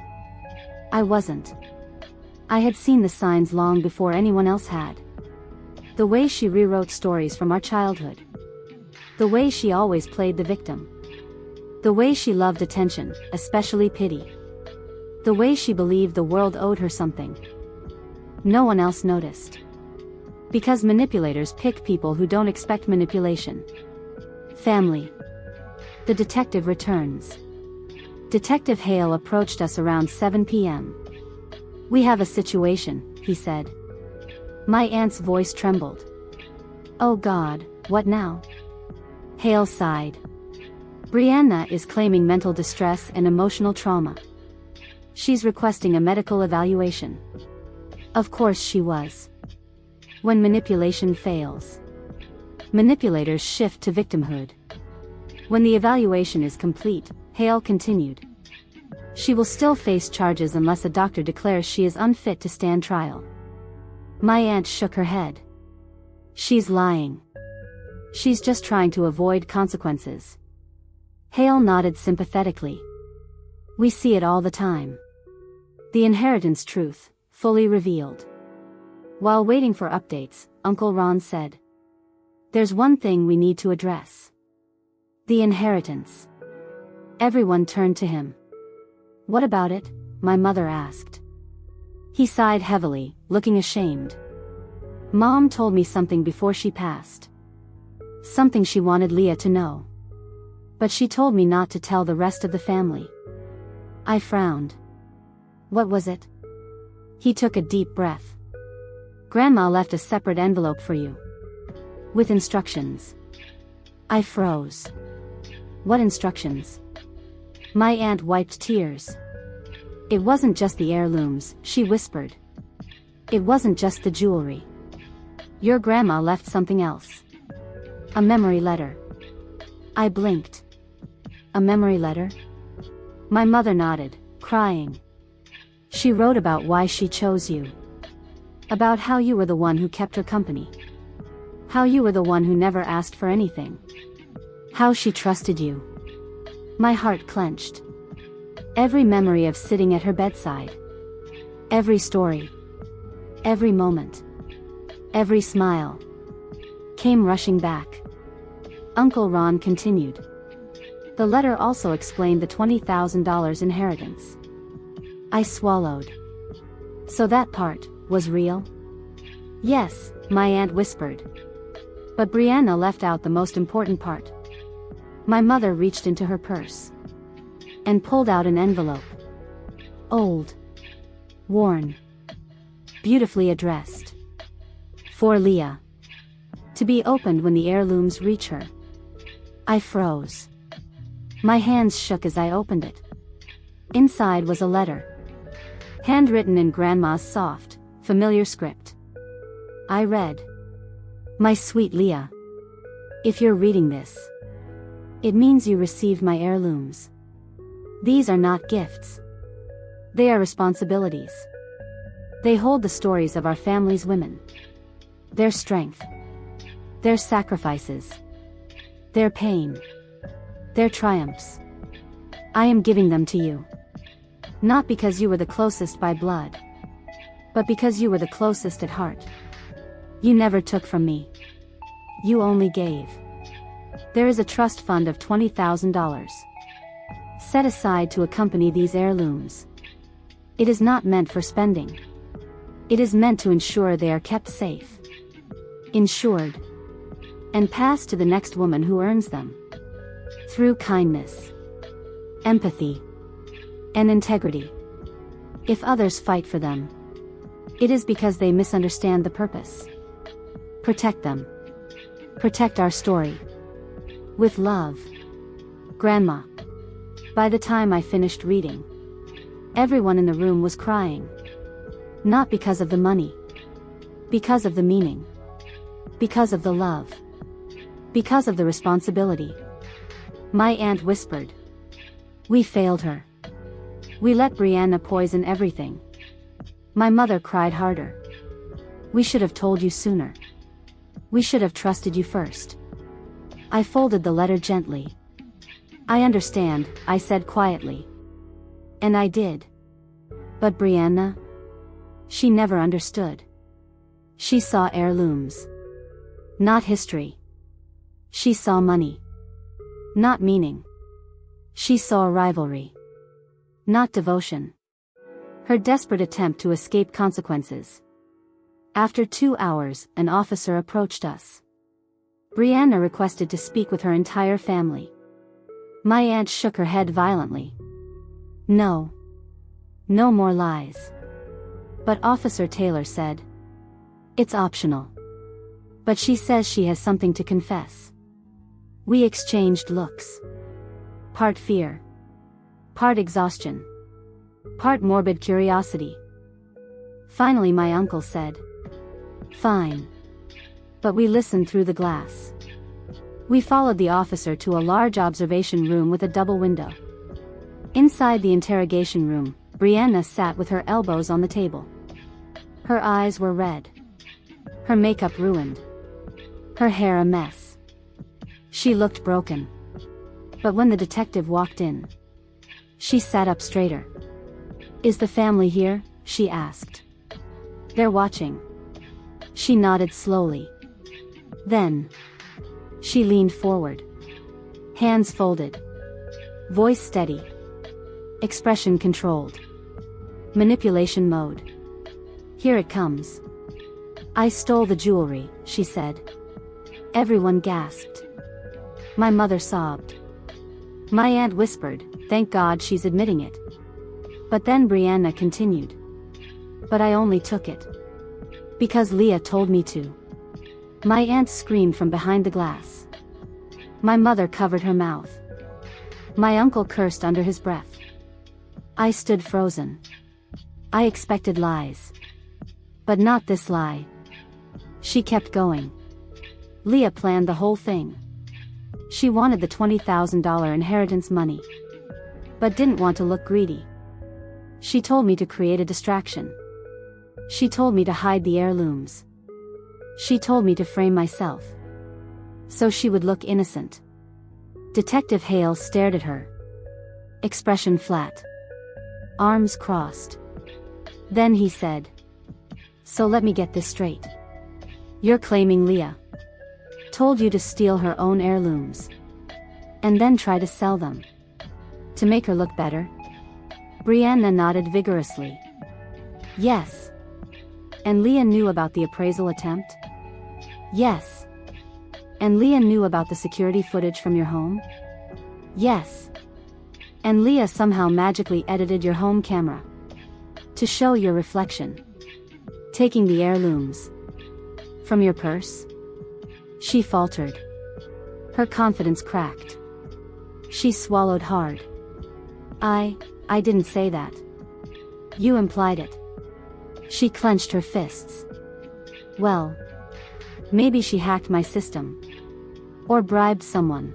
S1: I wasn't. I had seen the signs long before anyone else had. The way she rewrote stories from our childhood. The way she always played the victim. The way she loved attention, especially pity. The way she believed the world owed her something. No one else noticed. Because manipulators pick people who don't expect manipulation. Family. The detective returns. Detective Hale approached us around 7 p.m. "We have a situation," he said. My aunt's voice trembled. "Oh God, what now?" Hale sighed. "Brianna is claiming mental distress and emotional trauma. She's requesting a medical evaluation." Of course she was. When manipulation fails, manipulators shift to victimhood. When the evaluation is complete, Hale continued, "She will still face charges unless a doctor declares she is unfit to stand trial." My aunt shook her head. "She's lying. She's just trying to avoid consequences." Hale nodded sympathetically. "We see it all the time. The inheritance truth, fully revealed." While waiting for updates, Uncle Ron said, "There's one thing we need to address. The inheritance." Everyone turned to him. "What about it?" my mother asked. He sighed heavily, looking ashamed. "Mom told me something before she passed. Something she wanted Leah to know. But she told me not to tell the rest of the family." I frowned. "What was it?" He took a deep breath. "Grandma left a separate envelope for you. With instructions." I froze. "What instructions?" My aunt wiped tears. "It wasn't just the heirlooms," she whispered. "It wasn't just the jewelry. Your grandma left something else. A memory letter." I blinked. "A memory letter?" My mother nodded, crying. "She wrote about why she chose you. About how you were the one who kept her company. How you were the one who never asked for anything. How she trusted you." My heart clenched. Every memory of sitting at her bedside. Every story. Every moment. Every smile. Came rushing back. Uncle Ron continued. "The letter also explained the $20,000 inheritance." I swallowed. So that part was real? Yes, my aunt whispered. But Brianna left out the most important part. My mother reached into her purse and pulled out an envelope. Old, worn, beautifully addressed. For Leah. To be opened when the heirlooms reach her. I froze. My hands shook as I opened it. Inside was a letter. Handwritten in Grandma's soft, familiar script. I read. My sweet Leah. If you're reading this, it means you received my heirlooms. These are not gifts. They are responsibilities. They hold the stories of our family's women. Their strength. Their sacrifices. Their pain. Their triumphs. I am giving them to you. Not because you were the closest by blood, but because you were the closest at heart. You never took from me. You only gave. There is a trust fund of $20,000 set aside to accompany these heirlooms. It is not meant for spending. It is meant to ensure they are kept safe, insured, and passed to the next woman who earns them. Through kindness, empathy, and integrity. If others fight for them, it is because they misunderstand the purpose. Protect them. Protect our story. With love. Grandma. By the time I finished reading, everyone in the room was crying. Not because of the money. Because of the meaning. Because of the love. Because of the responsibility. My aunt whispered. We failed her. We let Brianna poison everything. My mother cried harder. We should have told you sooner. We should have trusted you first. I folded the letter gently. I understand, I said quietly. And I did. But Brianna? She never understood. She saw heirlooms. Not history. She saw money. Not meaning. She saw rivalry. Not devotion. Her desperate attempt to escape consequences. After 2 hours, an officer approached us. Brianna requested to speak with her entire family. My aunt shook her head violently. No. No more lies. But Officer Taylor said. It's optional. But she says she has something to confess. We exchanged looks. Part fear. Part exhaustion. Part morbid curiosity. Finally my uncle said. Fine. But we listened through the glass. We followed the officer to a large observation room with a double window. Inside the interrogation room, Brianna sat with her elbows on the table. Her eyes were red. Her makeup ruined. Her hair a mess. She looked broken. But when the detective walked in, she sat up straighter. Is the family here? She asked. They're watching. She nodded slowly. Then, she leaned forward. Hands folded. Voice steady. Expression controlled. Manipulation mode. Here it comes. I stole the jewelry, she said. Everyone gasped. My mother sobbed. My aunt whispered, thank God she's admitting it. But then Brianna continued. But I only took it. Because Leah told me to. My aunt screamed from behind the glass. My mother covered her mouth. My uncle cursed under his breath. I stood frozen. I expected lies. But not this lie. She kept going. Leah planned the whole thing. She wanted the $20,000 inheritance money. But didn't want to look greedy. She told me to create a distraction. She told me to hide the heirlooms. She told me to frame myself. So she would look innocent. Detective Hale stared at her. Expression flat. Arms crossed. Then he said. So let me get this straight. You're claiming Leah told you to steal her own heirlooms. And then try to sell them. To make her look better? Brianna nodded vigorously. Yes. And Leah knew about the appraisal attempt? Yes. And Leah knew about the security footage from your home? Yes. And Leah somehow magically edited your home camera to show your reflection taking the heirlooms from your purse? She faltered. Her confidence cracked. She swallowed hard. I didn't say that. You implied it. She clenched her fists. Well, maybe she hacked my system. Or bribed someone.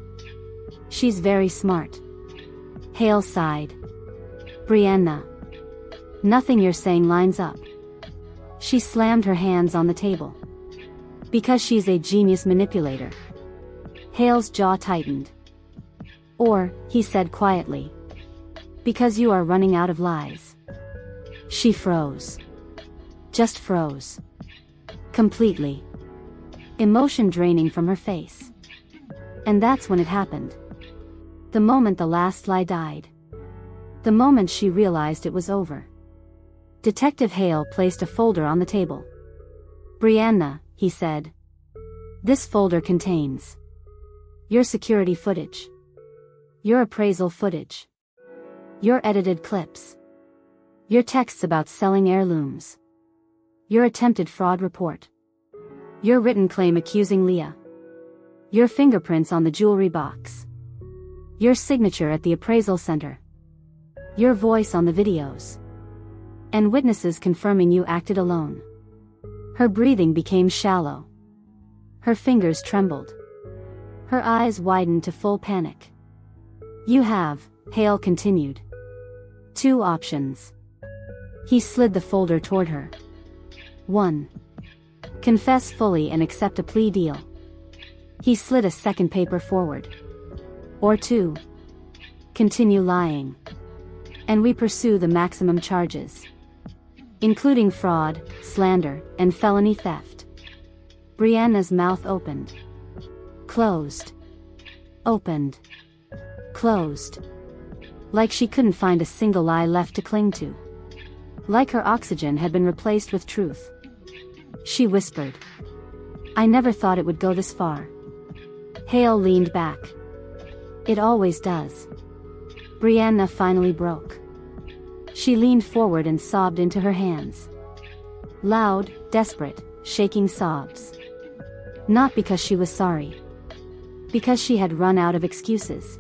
S1: She's very smart. Hale sighed. Brianna. Nothing you're saying lines up. She slammed her hands on the table. Because she's a genius manipulator. Hale's jaw tightened. Or, he said quietly. Because you are running out of lies. She froze. Just froze. Completely. Emotion draining from her face. And that's when it happened. The moment the last lie died. The moment she realized it was over. Detective Hale placed a folder on the table. Brianna, he said. This folder contains your security footage. Your appraisal footage. Your edited clips. Your texts about selling heirlooms. Your attempted fraud report. Your written claim accusing Leah. Your fingerprints on the jewelry box. Your signature at the appraisal center. Your voice on the videos. And witnesses confirming you acted alone. Her breathing became shallow. Her fingers trembled. Her eyes widened to full panic. You have, Hale continued. Two options. He slid the folder toward her. 1. Confess fully and accept a plea deal. He slid a second paper forward. Or 2. Continue lying. And we pursue the maximum charges. Including fraud, slander, and felony theft. Brianna's mouth opened. Closed. Opened. Closed. Like she couldn't find a single lie left to cling to. Like her oxygen had been replaced with truth. She whispered. I never thought it would go this far. Hale leaned back. It always does. Brianna finally broke. She leaned forward and sobbed into her hands. Loud, desperate, shaking sobs. Not because she was sorry. Because she had run out of excuses.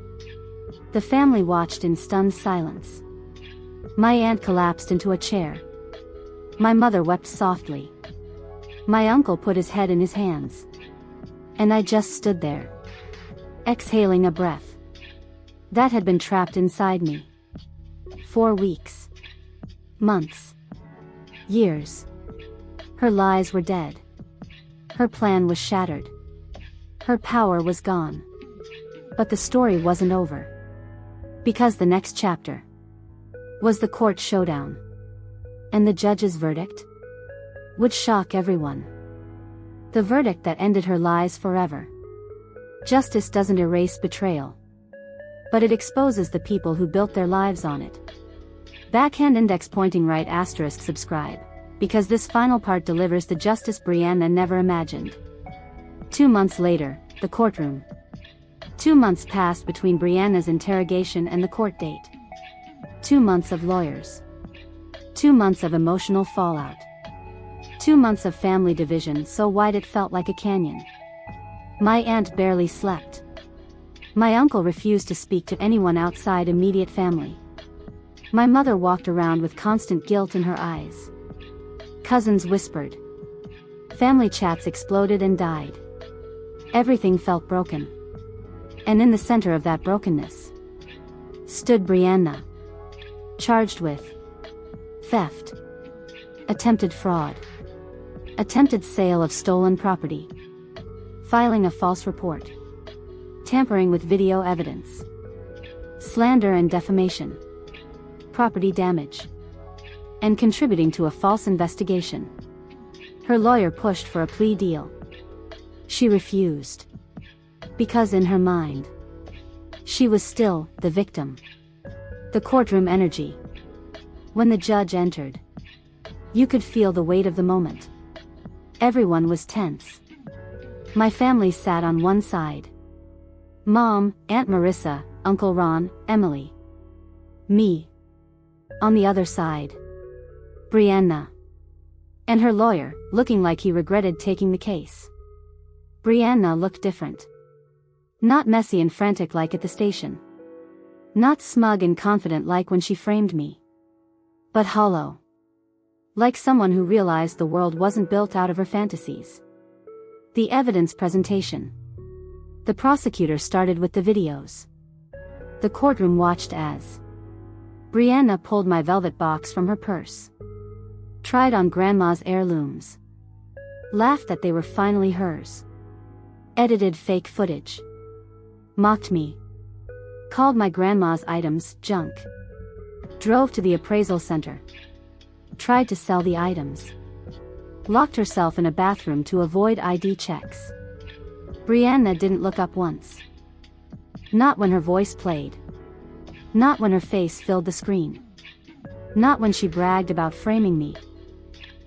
S1: The family watched in stunned silence. My aunt collapsed into a chair. My mother wept softly. My uncle put his head in his hands. And I just stood there. Exhaling a breath. That had been trapped inside me. 4 weeks. Months. Years. Her lies were dead. Her plan was shattered. Her power was gone. But the story wasn't over. Because the next chapter was the court showdown. And the judge's verdict would shock everyone. The verdict that ended her lies forever. Justice doesn't erase betrayal. But it exposes the people who built their lives on it. Backhand index pointing right * subscribe. Because this final part delivers the justice Brianna never imagined. 2 months later, the courtroom. 2 months passed between Brianna's interrogation and the court date. 2 months of lawyers. 2 months of emotional fallout. 2 months of family division so wide it felt like a canyon. My aunt barely slept. My uncle refused to speak to anyone outside immediate family. My mother walked around with constant guilt in her eyes. Cousins whispered. Family chats exploded and died. Everything felt broken. And in the center of that brokenness stood Brianna. Charged with theft. Attempted fraud. Attempted sale of stolen property. Filing a false report. Tampering with video evidence. Slander and defamation. Property damage. And contributing to a false investigation. Her lawyer pushed for a plea deal. She refused. Because in her mind, she was still the victim. The courtroom energy. When the judge entered, You could feel the weight of the moment. Everyone was tense. My family sat on one side. Mom, Aunt Marissa, Uncle Ron, Emily. Me. On the other side. Brianna. And her lawyer, looking like he regretted taking the case. Brianna looked different. Not messy and frantic like at the station. Not smug and confident like when she framed me. But hollow. Like someone who realized the world wasn't built out of her fantasies. The evidence presentation. The prosecutor started with the videos. The courtroom watched as Brianna pulled my velvet box from her purse. Tried on Grandma's heirlooms. Laughed that they were finally hers. Edited fake footage. Mocked me. Called my grandma's items junk. Drove to the appraisal center. Tried to sell the items. Locked herself in a bathroom to avoid ID checks. Brianna didn't look up once. Not when her voice played. Not when her face filled the screen. Not when she bragged about framing me.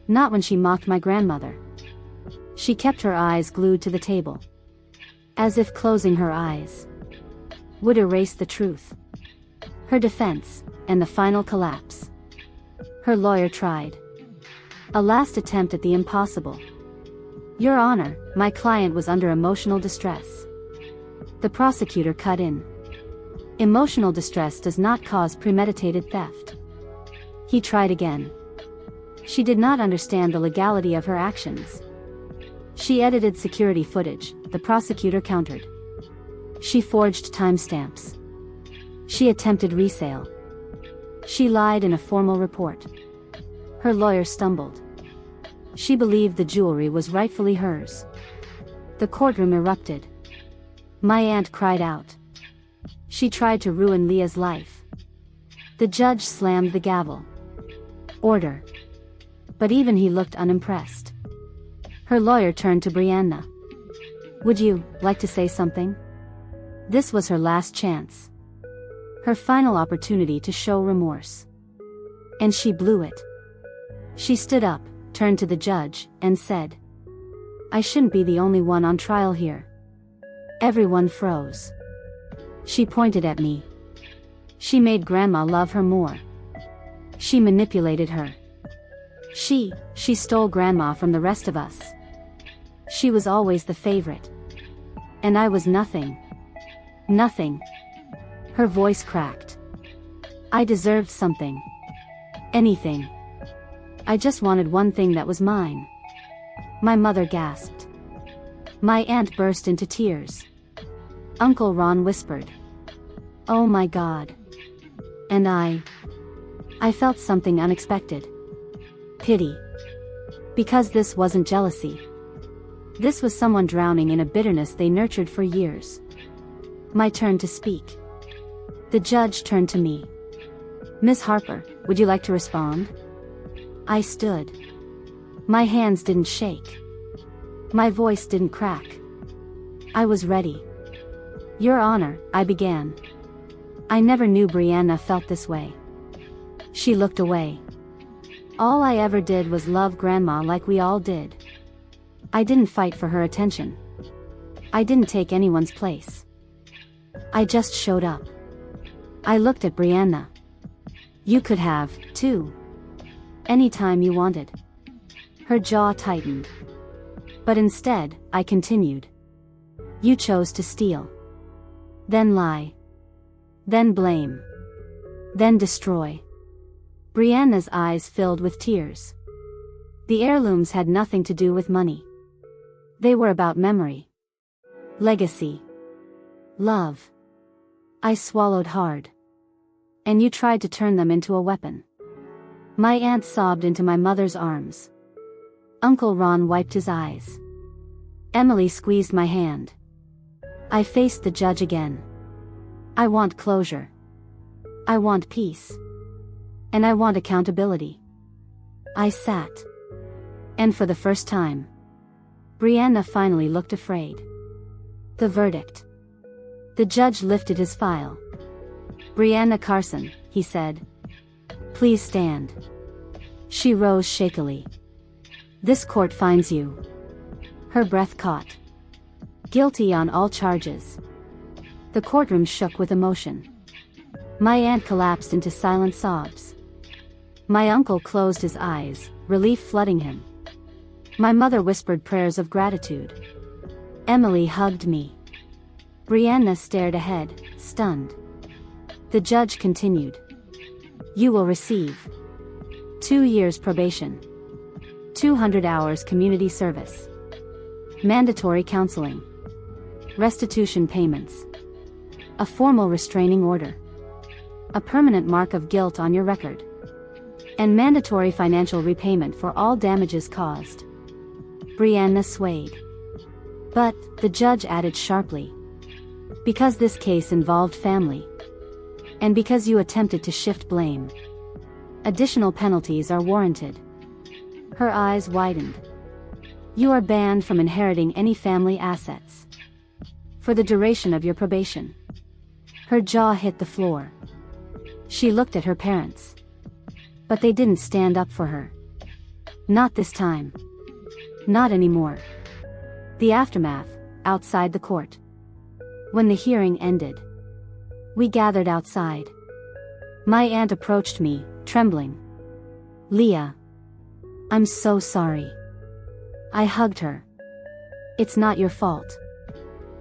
S1: Not when she mocked my grandmother. She kept her eyes glued to the table. As if closing her eyes would erase the truth. Her defense, and the final collapse. Her lawyer tried. A last attempt at the impossible. Your Honor, my client was under emotional distress. The prosecutor cut in. Emotional distress does not cause premeditated theft. He tried again. She did not understand the legality of her actions. She edited security footage, the prosecutor countered. She forged timestamps. She attempted resale. She lied in a formal report. Her lawyer stumbled. She believed the jewelry was rightfully hers. The courtroom erupted. My aunt cried out. She tried to ruin Leah's life. The judge slammed the gavel. Order. But even he looked unimpressed. Her lawyer turned to Brianna. Would you like to say something? This was her last chance. Her final opportunity to show remorse. And she blew it. She stood up, turned to the judge, and said, I shouldn't be the only one on trial here. Everyone froze. She pointed at me. She made Grandma love her more. She manipulated her. She stole Grandma from the rest of us. She was always the favorite. And I was nothing. Nothing. Her voice cracked. I deserved something. Anything. I just wanted one thing that was mine. My mother gasped. My aunt burst into tears. Uncle Ron whispered. Oh my God. And I felt something unexpected. Pity. Because this wasn't jealousy. This was someone drowning in a bitterness they nurtured for years. My turn to speak. The judge turned to me. Miss Harper, would you like to respond? I stood. My hands didn't shake. My voice didn't crack. I was ready. Your Honor, I began. I never knew Brianna felt this way. She looked away. All I ever did was love Grandma like we all did. I didn't fight for her attention. I didn't take anyone's place. I just showed up. I looked at Brianna. You could have, too. Anytime you wanted. Her jaw tightened. But instead, I continued. You chose to steal. Then lie. Then blame. Then destroy. Brianna's eyes filled with tears. The heirlooms had nothing to do with money. They were about memory. Legacy. Love. I swallowed hard. And you tried to turn them into a weapon. My aunt sobbed into my mother's arms. Uncle Ron wiped his eyes. Emily squeezed my hand. I faced the judge again. I want closure. I want peace. And I want accountability. I sat. And for the first time, Brianna finally looked afraid. The verdict. The judge lifted his file. Brianna Carson, he said. Please stand. She rose shakily. This court finds you. Her breath caught. Guilty on all charges. The courtroom shook with emotion. My aunt collapsed into silent sobs. My uncle closed his eyes, relief flooding him. My mother whispered prayers of gratitude. Emily hugged me. Brianna stared ahead, stunned. The judge continued. You will receive 2 years probation, 200 hours community service, mandatory counseling, restitution payments, a formal restraining order, a permanent mark of guilt on your record, and mandatory financial repayment for all damages caused. Brianna swayed. But, the judge added sharply. Because this case involved family. And because you attempted to shift blame. Additional penalties are warranted. Her eyes widened. You are banned from inheriting any family assets. For the duration of your probation. Her jaw hit the floor. She looked at her parents. But they didn't stand up for her. Not this time. Not anymore. The aftermath, outside the court. When the hearing ended. We gathered outside. My aunt approached me, trembling. Leah. I'm so sorry. I hugged her. It's not your fault.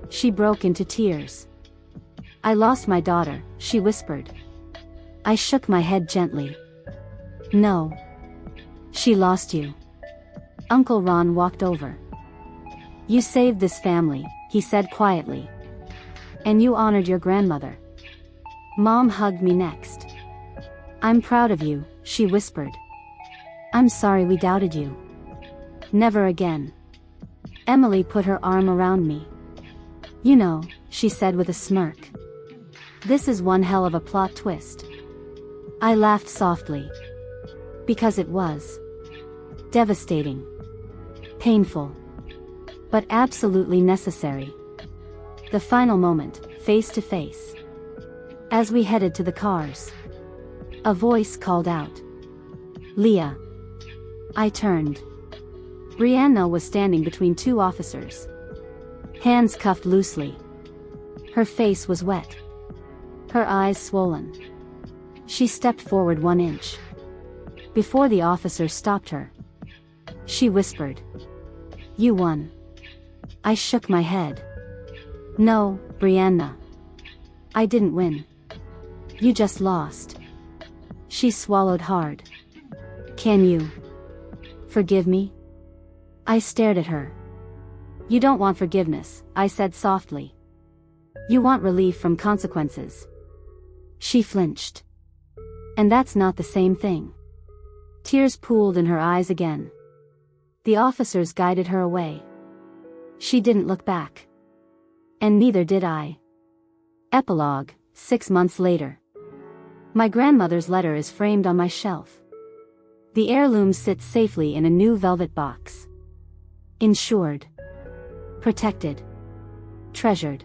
S1: She broke into tears. I lost my daughter, she whispered. I shook my head gently. No. She lost you. Uncle Ron walked over. You saved this family, he said quietly. And you honored your grandmother. Mom hugged me next. I'm proud of you, she whispered. I'm sorry we doubted you. Never again. Emily put her arm around me. You know, she said with a smirk. This is one hell of a plot twist. I laughed softly. Because it was. Devastating. Painful. But absolutely necessary. The final moment, face to face. As we headed to the cars. A voice called out. Leah. I turned. Brianna was standing between 2 officers. Hands cuffed loosely. Her face was wet. Her eyes swollen. She stepped forward 1 inch. Before the officer stopped her. She whispered. You won. I shook my head. No, Brianna. I didn't win. You just lost. She swallowed hard. Can you forgive me? I stared at her. You don't want forgiveness, I said softly. You want relief from consequences. She flinched. And that's not the same thing. Tears pooled in her eyes again. The officers guided her away. She didn't look back. And neither did I. Epilogue, 6 months later. My grandmother's letter is framed on my shelf. The heirloom sits safely in a new velvet box. Insured. Protected. Treasured.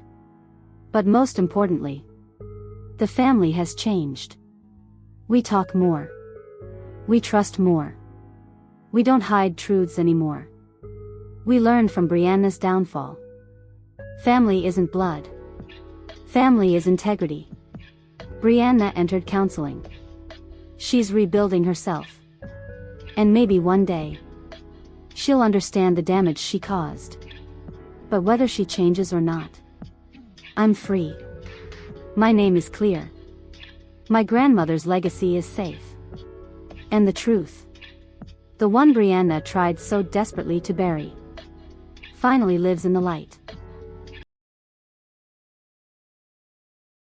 S1: But most importantly, the family has changed. We talk more. We trust more. We don't hide truths anymore. We learned from Brianna's downfall. Family isn't blood. Family is integrity. Brianna entered counseling. She's rebuilding herself. And maybe one day, she'll understand the damage she caused. But whether she changes or not, I'm free. My name is clear. My grandmother's legacy is safe. And the truth, the one Brianna tried so desperately to bury, finally lives in the light.